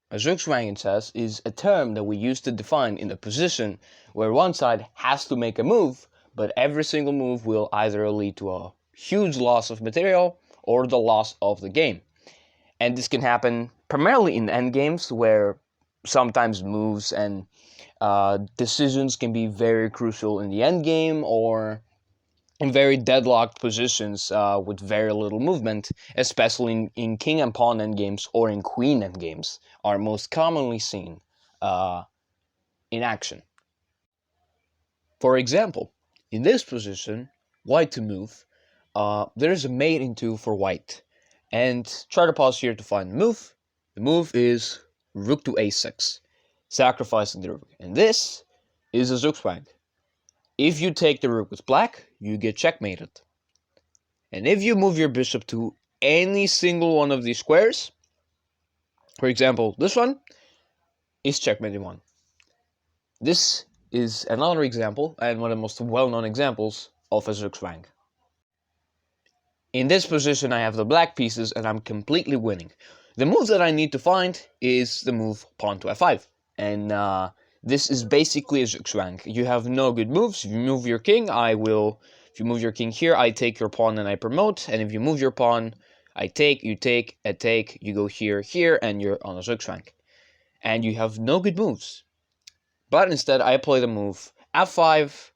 A ZUGZWANG, it says, is a term that we use to define in a position where one side has to make a move, but every single move will either lead to a huge loss of material or the loss of the game. And this can happen primarily in endgames, where sometimes moves and decisions can be very crucial in the endgame, or in very deadlocked positions with very little movement, especially in king and pawn endgames or in queen endgames, are most commonly seen in action. For example, in this position, white to move, there is a mate in 2 for white. And try to pause here to find the move. The move is rook to a6, sacrificing the rook. And this is a ZUGZWANG. If you take the rook with black, you get checkmated. And if you move your bishop to any single one of these squares, for example, this one, is checkmated 1. This is another example, and one of the most well-known examples, of a ZUGZWANG. In this position, I have the black pieces, and I'm completely winning. The move that I need to find is the move pawn to f5. And this is basically a ZUGZWANG. You have no good moves. If you move your king, if you move your king here, I take your pawn and I promote. And if you move your pawn, I take, you take, I take, you go here, here, and you're on a ZUGZWANG. And you have no good moves. But instead, I play the move f5,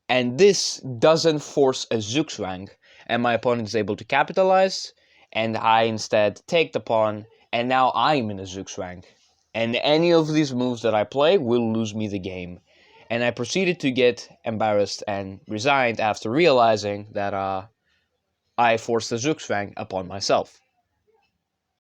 and this doesn't force a ZUGZWANG, and my opponent is able to capitalize, and I instead take the pawn, and now I'm in a ZUGZWANG. And any of these moves that I play will lose me the game. And I proceeded to get embarrassed and resigned after realizing that I forced a ZUGZWANG upon myself.